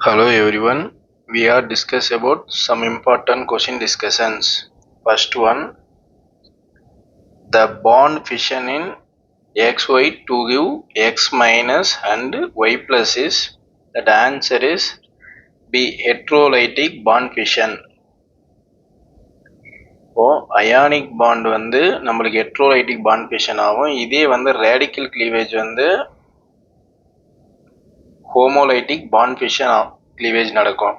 Hello everyone. We are discuss about some important question discussions. First one, the bond fission in XY to give X minus and Y plus is, that answer is B, heterolytic bond fission. இப்போ ionic bond வந்து நம்மளுக்கு ஹெட்ரோலைட்டிக் bond fission ஆகும். இதே வந்து radical cleavage வந்து ஹோமோலைட்டிக் bond fission cleavage நடக்கும்.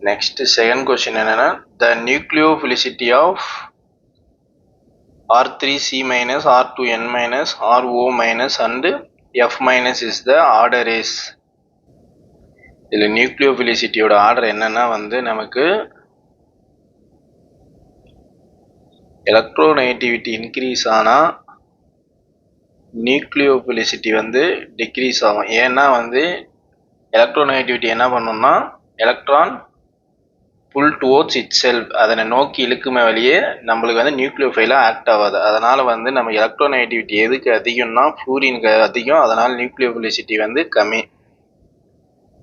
Next second question என்னன்னா, த nucleophilicity of R3C minus R2N minus RO minus and F minus is the order is. இதில் நியூக்ளியோஃபிலிசிட்டியோட ஆர்டர் என்னன்னா வந்து நமக்கு எலக்ட்ரோநெகட்டிவிட்டி இன்க்ரீஸ் ஆனால் நியூக்ளியோஃபிலிசிட்டி வந்து டிக்ரீஸ் ஆகும். ஏன்னா வந்து எலக்ட்ரோநெகட்டிவிட்டி என்ன பண்ணணும்னா electron pull towards itself, அதனை நோக்கி இழுக்குமே வழியே நம்மளுக்கு வந்து நியூக்ளியோஃபைலாக ஆக்ட் ஆகாது. அதனால் வந்து நம்ம எலக்ட்ரோநெகட்டிவிட்டி எதுக்கு அதிகம்னா ஃப்ளூரினுக்கு அதிகம், அதனால் நியூக்ளியோஃபிலிசிட்டி வந்து கம்மி.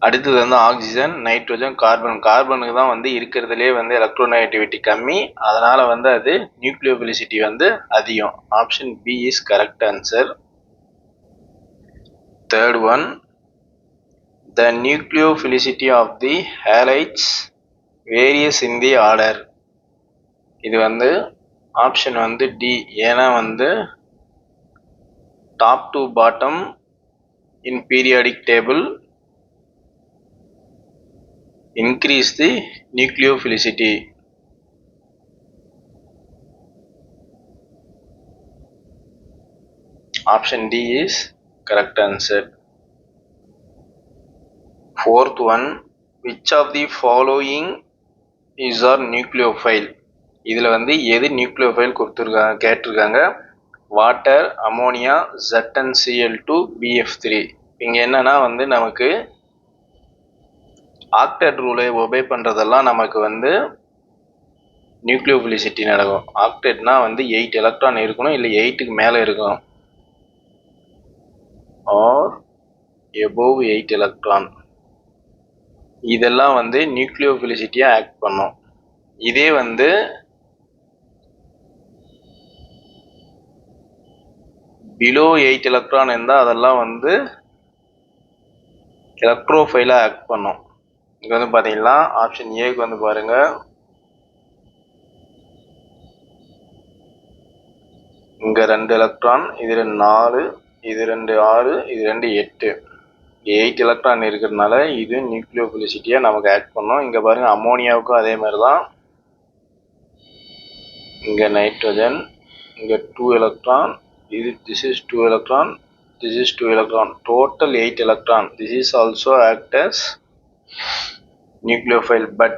அடுத்தது வந்து ஆக்சிஜன், நைட்ரோஜன், கார்பனுக்கு தான் வந்து இருக்கிறதுலே வந்து எலக்ட்ரோநெகட்டிவிட்டி கம்மி, அதனால் வந்து அது நியூக்ளியோஃபிலிசிட்டி வந்து அதிகம். Option B is correct answer. Third one, the nucleophilicity of the halides varies in the order. இது வந்து ஆப்ஷன் வந்து டி. ஏன்னா வந்து top to bottom in periodic table increase the nucleophilicity. Option D is correct answer. Fourth one, which of the following is our nucleophile? இதில் வந்து எது nucleophile கொடுத்துருக்காங்க கேட்டிருக்காங்க. Water, ammonia, ZnCl2, BF3. இங்கே என்னன்னா வந்து நமக்கு ஆக்டேட் ரூலை ஒபே பண்ணுறதெல்லாம் நமக்கு வந்து நியூக்ளியோஃபிலிசிட்டி நடக்கும். ஆக்டேட்னா வந்து 8 எலக்ட்ரான் இருக்கணும், இல்லை 8க்கு மேலே இருக்கணும், ஆர் எபோவ் 8 எலக்ட்ரான். இதெல்லாம் வந்து நியூக்ளியோஃபிலிசிட்டியாக ஆக்ட் பண்ணும். இதே வந்து பிலோ 8 எலக்ட்ரான் இருந்தால் அதெல்லாம் வந்து எலக்ட்ரோஃபைலாக ஆக்ட் பண்ணும். இங்கே வந்து பார்த்தீங்கன்னா ஆப்ஷன் ஏக்கு வந்து பாருங்க, இங்கே 2 எலக்ட்ரான், இது 4, இது 2 6, இது 2 8. 8 எலக்ட்ரான் இருக்கிறதுனால இது நியூக்ளியோஃபிலிசிட்டியாக நமக்கு ஆக்ட் பண்ணும். இங்கே பாருங்கள் அமோனியாவுக்கும் அதே மாதிரி தான். இங்கே நைட்ரோஜன், இங்கே 2 எலக்ட்ரான், இது this is 2 electron, this is 2 electron, total 8 electron. This is also act as nucleophile, but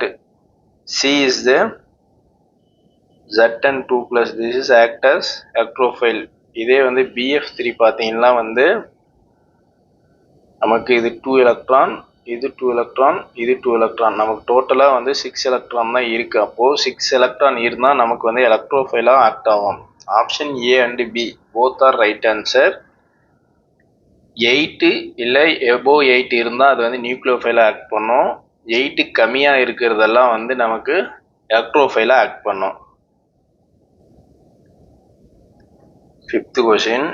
C is the Zn2 plus, this is act as electrophile. இதே வந்து BF3 பார்த்தீங்கன்னா வந்து நமக்கு இது 2 எலக்ட்ரான், இது 2 எலக்ட்ரான், இது 2 எலக்ட்ரான், நமக்கு டோட்டலாக வந்து 6 எலக்ட்ரான் தான் இருக்குது. அப்போது 6 எலக்ட்ரான் இருந்தால் நமக்கு வந்து எலக்ட்ரோஃபைலாக ஆக்ட் ஆகும். Option A and B both are right answer. 8 இல்லை எபோவ் 8 இருந்தால் அது வந்து நியூக்ளியோஃபைலாக ஆக்ட் பண்ணும். 8 கம்மியாக இருக்கிறதெல்லாம் வந்து நமக்கு எலக்ட்ரோஃபைலாக ஆக்ட் பண்ணும். Fifth question,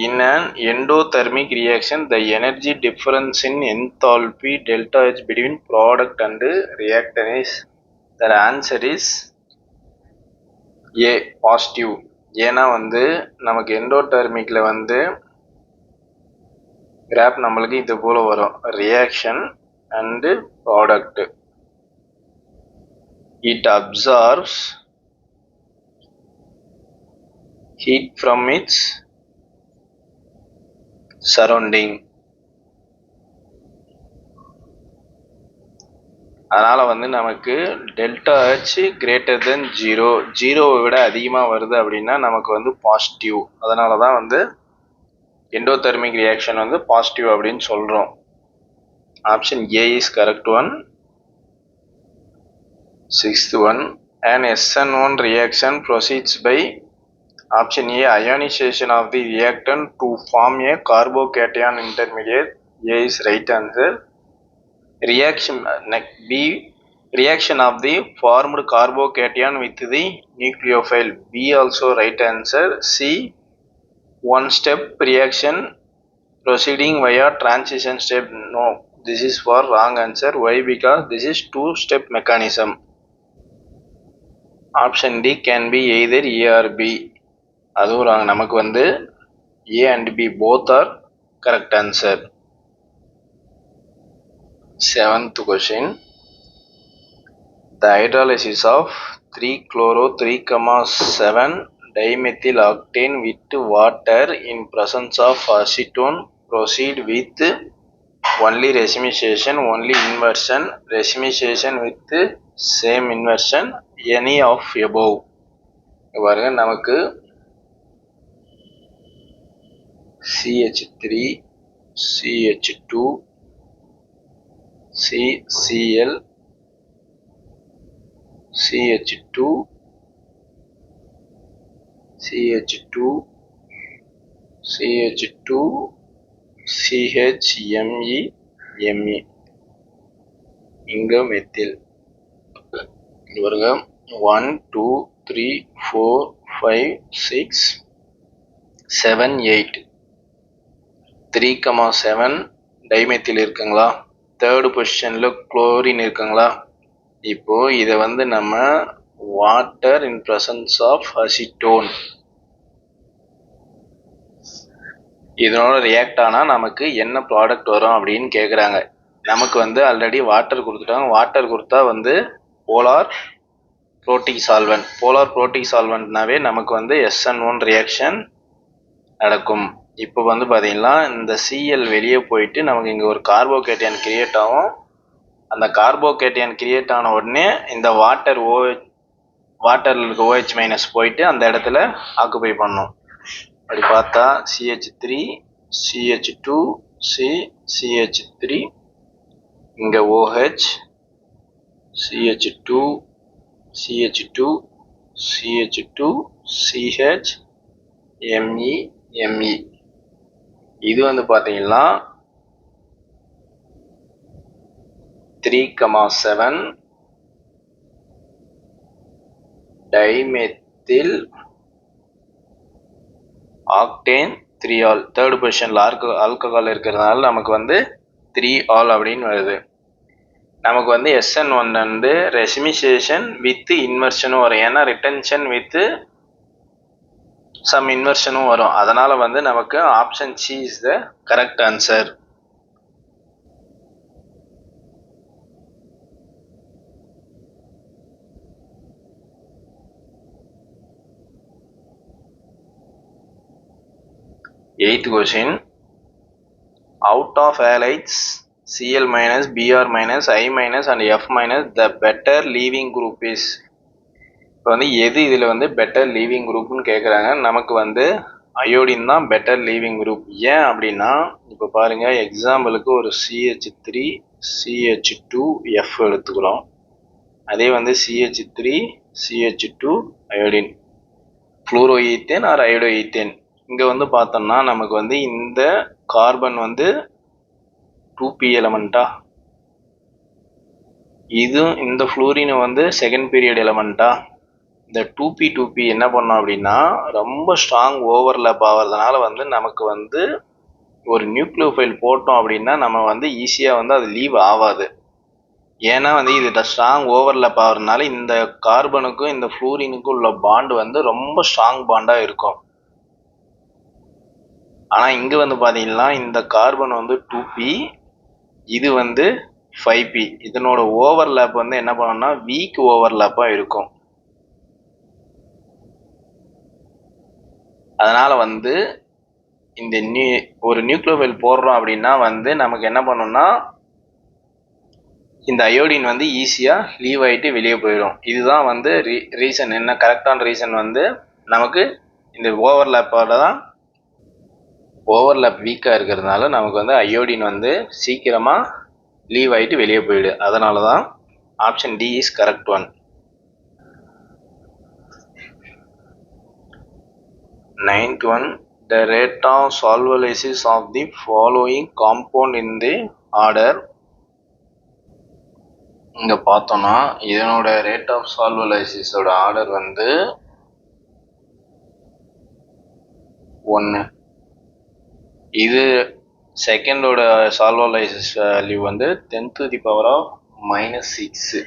in an endothermic reaction the energy difference in enthalpy delta H between product and reactant is, the answer is A, positive. ஏன்னா வந்து நமக்கு எண்டோடெர்மிக்ல வந்து கிராஃப் நம்மளுக்கு இது போல வரும், reaction and product. It absorbs heat from its surrounding. அதனால் வந்து நமக்கு டெல்டா ஹெச் கிரேட்டர் தென் 0, 0வை விட அதிகமாக வருது அப்படின்னா நமக்கு வந்து பாசிட்டிவ். அதனால தான் வந்து எண்டோதெர்மிக் ரியாக்ஷன் வந்து பாசிட்டிவ் அப்படின்னு சொல்கிறோம். Option A is correct one. Sixth one, an SN1 reaction proceeds by option A, ionization of the reactant to form a carbocation intermediate. A is right answer. reaction B, reaction of the formed carbocation with the nucleophile. B also right answer. C, one step reaction proceeding via transition step. No, this is for wrong answer. Why? Because this is two step mechanism. Option D can be either A or B. அதுவும் wrong. நமக்கு வந்து A and B both are correct answer. Seventh question. The hydrolysis of 3-chloro-3,7 dimethyl octane with water in presence of acetone proceed with only racemization, only inversion, racemization with same inversion, any of above. பாருங்க நமக்கு CH3 CH2 CCl CH2 CH2 CH2 CHMe Me இங்க methyl பாருங்க 1 2 3 4 5 6 7 8 3,7 dimethyl இருக்குங்களா, third பொசிஷன்ல chlorine இருக்குங்களா. இப்போ இதை வந்து நம்ம water in presence of acetone இதனோட ரியாக்ட் ஆனால் நமக்கு என்ன ப்ராடக்ட் வரும் அப்படின்னு கேட்குறாங்க. நமக்கு வந்து ஆல்ரெடி வாட்டர் கொடுத்துட்டாங்க. வாட்டர் கொடுத்தா வந்து polar protic solvent. Polar protic சால்வெண்ட்னாவே நமக்கு வந்து SN1 ரியாக்ஷன் நடக்கும். இப்போ வந்து பார்த்தீங்கன்னா இந்த Cl வெளியே போயிட்டு நமக்கு இங்கே ஒரு கார்போகேட்டையான் கிரியேட் ஆகும். அந்த கார்போகேட்டையான் கிரியேட் ஆன உடனே இந்த வாட்டரில் இருக்க OH மைனஸ் போயிட்டு அந்த இடத்துல ஆக்குபை பண்ணும். அப்படி பார்த்தா CH3 CH2 CH3 இங்கே OH CH2 CH2 CH2 CH Me இது வந்து பார்த்தீங்கன்னா 3,7 டைமெத்தில் ஆக்டேன் 3 ஆல். தேர்ட் பொசிஷனில் ஆல்கஹால் இருக்கிறதுனால நமக்கு வந்து 3 ஆல் அப்படின்னு வருது. நமக்கு வந்து SN1 வந்து ரெசிமிசேஷன் வித் இன்வர்ஷனும் வரும். ஏன்னா ரிட்டன்ஷன் வித் சம் இன்வர்ஷனும் வரும். அதனால வந்து நமக்கு option C is the correct answer. Eighth question. Out of halides Cl minus, Br minus, I minus and F minus the better leaving group is. இப்போ வந்து எது இதில் வந்து பெட்டர் லீவிங் குரூப்னு கேட்குறாங்க. நமக்கு வந்து அயோடின் தான் பெட்டர் லீவிங் குரூப். ஏன் அப்படின்னா இப்போ பாருங்கள், எக்ஸாம்பிளுக்கு ஒரு CH3 CH2 F எடுத்துக்கிறோம். அதே வந்து CH3 CH2 iodine fluoro ethane or iodo ethane. இங்கே வந்து பார்த்தோம்னா நமக்கு வந்து இந்த கார்பன் வந்து 2p எலமெண்ட்டா, இதுவும் இந்த ஃப்ளூரின் வந்து செகண்ட் பீரியட் எலமெண்ட்டா. இந்த 2p என்ன பண்ணோம் அப்படின்னா ரொம்ப ஸ்ட்ராங் ஓவர்லேப் ஆகிறதுனால வந்து நமக்கு வந்து ஒரு நியூக்ளியோஃபைல் போட்டோம் அப்படின்னா நம்ம வந்து ஈஸியாக வந்து அது லீவ் ஆகாது. ஏன்னா வந்து இது ஸ்ட்ராங் ஓவர்லேப் ஆகிறதுனால இந்த கார்பனுக்கும் இந்த ஃப்ளூரினுக்கும் உள்ள பாண்டு வந்து ரொம்ப ஸ்ட்ராங் பாண்டாக இருக்கும். ஆனால் இங்கே வந்து பார்த்தீங்கன்னா இந்த கார்பன் வந்து 2p, இது வந்து 5p. இதனோட ஓவர்லேப் வந்து என்ன பண்ணோம்னா வீக் ஓவர்லேப்பாக இருக்கும். அதனால் வந்து இந்த ஒரு நியூக்ளியோஃபைல் போடுறோம் அப்படின்னா வந்து நமக்கு என்ன பண்ணணும்னா இந்த அயோடின் வந்து ஈஸியாக லீவ் ஆகிட்டு வெளியே போயிடும். இதுதான் வந்து ரீசன். என்ன கரெக்டான ரீசன் வந்து நமக்கு இந்த ஓவர்லேப்போட தான், ஓவர்லேப் வீக்காக இருக்கிறதுனால நமக்கு வந்து அயோடின் வந்து சீக்கிரமாக லீவ் ஆகிட்டு வெளியே போயிடு. அதனால தான் option D is correct one. 9th one. The rate of solvolysis of the following compound in the order இங்கே பார்த்தோன்னா இதனோட ரேட் ஆஃப் சால்வலைசிஸோட ஆர்டர் வந்து 1. இது செகண்டோட சால்வலைசிஸ் வேல்யூ வந்து 10⁻⁻⁻6.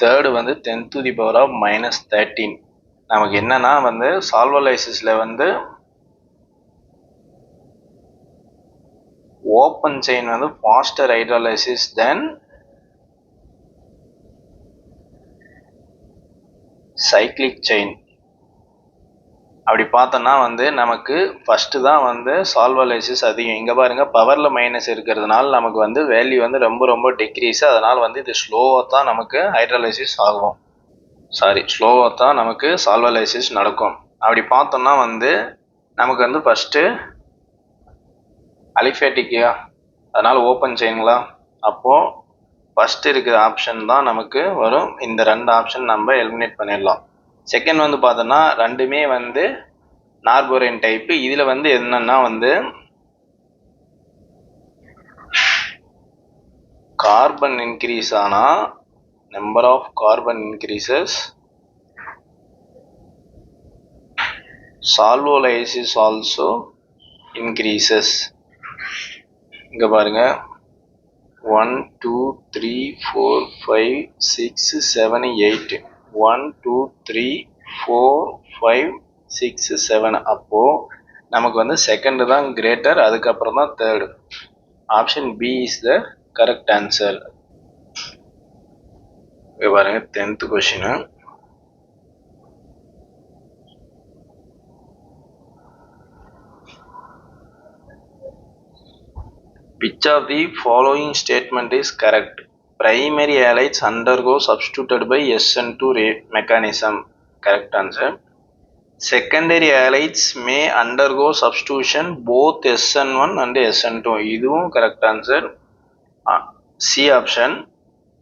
தேர்டு வந்து 10⁻⁻13. நமக்கு என்னன்னா வந்து சால்வலைசிஸில் வந்து ஓப்பன் செயின் வந்து ஃபாஸ்டர் ஹைட்ராலைசிஸ் தென் சைக்ளிக் செயின். அப்படி பார்த்தோன்னா வந்து நமக்கு ஃபஸ்ட்டு தான் வந்து சால்வலைசிஸ் அதிகம். இங்கே பாருங்கள், பவரில் மைனஸ் இருக்கிறதுனால நமக்கு வந்து வேல்யூ வந்து ரொம்ப ரொம்ப டிக்ரீஸ். அதனால் வந்து இது ஸ்லோவாக தான் நமக்கு ஹைட்ராலைசிஸ் ஆகும். ஸ்லோவாக தான் நமக்கு சால்வலைசிஸ் நடக்கும். அப்படி பார்த்தோன்னா வந்து நமக்கு வந்து ஃபஸ்ட்டு அலிஃபேட்டிக்கா, அதனால் ஓப்பன் செயின்களா, அப்போது ஃபஸ்ட்டு இருக்கிற ஆப்ஷன் தான் நமக்கு வரும். இந்த 2 ஆப்ஷன் நம்ம எலிமினேட் பண்ணிடலாம். செகண்ட் வந்து பார்த்தோன்னா ரெண்டுமே வந்து நார்போரைன் டைப்பு. இதில் வந்து என்னன்னா வந்து கார்பன் இன்க்ரீஸ் ஆனால் number of carbon increases, solvolysis also increases. இங்கே பாருங்க, 1 2 3 4 5 6 7 8, 1 2 3 4 5 6 7. அப்போது நமக்கு வந்து செகண்டு தான் கிரேட்டர், அதுக்கப்புறம் தான் third. Option B is the correct answer. இங்கே பாருங்க, 10th question. Which of the following statement is correct? Primary halides undergo substituted by SN2 mechanism. Correct answer. Secondary halides may undergo substitution both SN1 and SN2. இதுவும் correct answer. C option.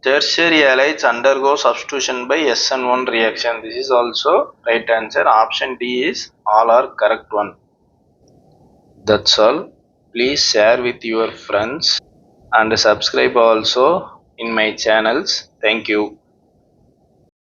Tertiary halides undergo substitution by SN1 reaction. This is also right answer. Option D is all are correct one. That's all. Please share with your friends and subscribe also in my channels. Thank you.